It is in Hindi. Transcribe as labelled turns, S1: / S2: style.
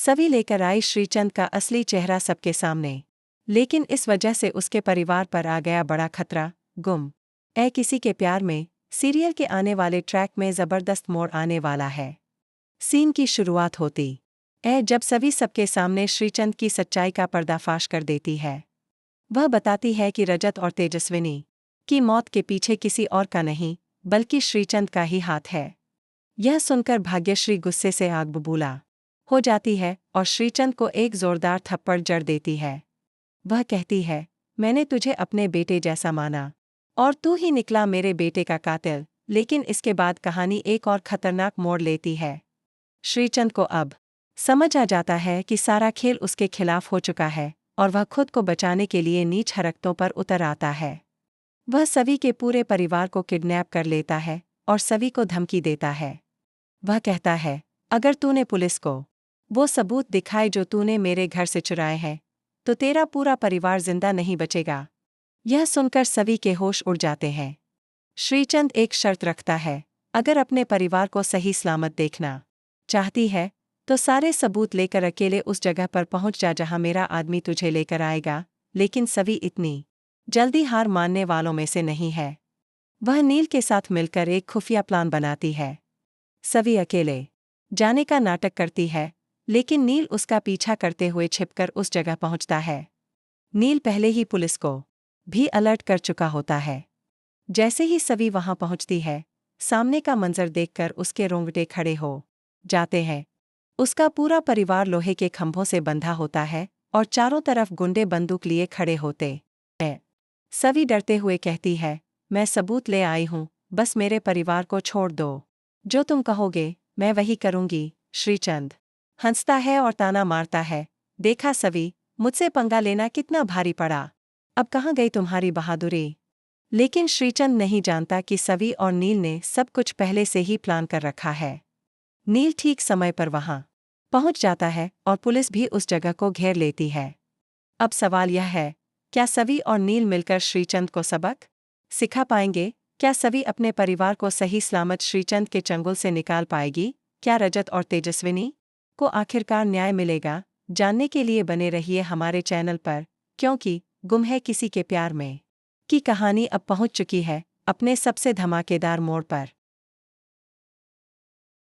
S1: सभी लेकर आई श्रीचंद का असली चेहरा सबके सामने। लेकिन इस वजह से उसके परिवार पर आ गया बड़ा खतरा। गुम ए किसी के प्यार में सीरियल के आने वाले ट्रैक में जबरदस्त मोड़ आने वाला है। सीन की शुरुआत होती जब सभी सबके सामने श्रीचंद की सच्चाई का पर्दाफाश कर देती है। वह बताती है कि रजत और तेजस्विनी की मौत के पीछे किसी और का नहीं बल्कि श्रीचंद का ही हाथ है। यह सुनकर भाग्यश्री गुस्से से आग बबूला हो जाती है और श्रीचंद को एक जोरदार थप्पड़ जड़ देती है। वह कहती है, मैंने तुझे अपने बेटे जैसा माना और तू ही निकला मेरे बेटे का कातिल। लेकिन इसके बाद कहानी एक और खतरनाक मोड़ लेती है। श्रीचंद को अब समझ आ जाता है कि सारा खेल उसके खिलाफ हो चुका है और वह खुद को बचाने के लिए नीच हरकतों पर उतर आता है। वह सभी के पूरे परिवार को किडनैप कर लेता है और सभी को धमकी देता है। वह कहता है, अगर तूने पुलिस को वो सबूत दिखाए जो तूने मेरे घर से चुराए हैं तो तेरा पूरा परिवार जिंदा नहीं बचेगा। यह सुनकर सभी के होश उड़ जाते हैं। श्रीचंद एक शर्त रखता है, अगर अपने परिवार को सही सलामत देखना चाहती है तो सारे सबूत लेकर अकेले उस जगह पर पहुंच जा जहां मेरा आदमी तुझे लेकर आएगा। लेकिन सभी इतनी जल्दी हार मानने वालों में से नहीं है। वह नील के साथ मिलकर एक खुफिया प्लान बनाती है। सभी अकेले जाने का नाटक करती है लेकिन नील उसका पीछा करते हुए छिपकर उस जगह पहुंचता है। नील पहले ही पुलिस को भी अलर्ट कर चुका होता है। जैसे ही सभी वहां पहुंचती है, सामने का मंजर देखकर उसके रोंगटे खड़े हो जाते हैं। उसका पूरा परिवार लोहे के खंभों से बंधा होता है और चारों तरफ गुंडे बंदूक लिए खड़े होते हैं। सभी डरते हुए कहती है, मैं सबूत ले आई हूं, बस मेरे परिवार को छोड़ दो। जो तुम कहोगे मैं वही करूंगी। श्रीचंद हंसता है और ताना मारता है, देखा सभी, मुझसे पंगा लेना कितना भारी पड़ा। अब कहाँ गई तुम्हारी बहादुरी। लेकिन श्रीचंद नहीं जानता कि सवी और नील ने सब कुछ पहले से ही प्लान कर रखा है। नील ठीक समय पर वहां पहुंच जाता है और पुलिस भी उस जगह को घेर लेती है। अब सवाल यह है, क्या सवी और नील मिलकर श्रीचंद को सबक सिखा पाएंगे? क्या सवी अपने परिवार को सही सलामत श्रीचंद के चंगुल से निकाल पाएगी? क्या रजत और तेजस्विनी को आखिरकार न्याय मिलेगा? जानने के लिए बने रहिए हमारे चैनल पर, क्योंकि गुम है किसी के प्यार में की कहानी अब पहुंच चुकी है अपने सबसे धमाकेदार मोड़ पर।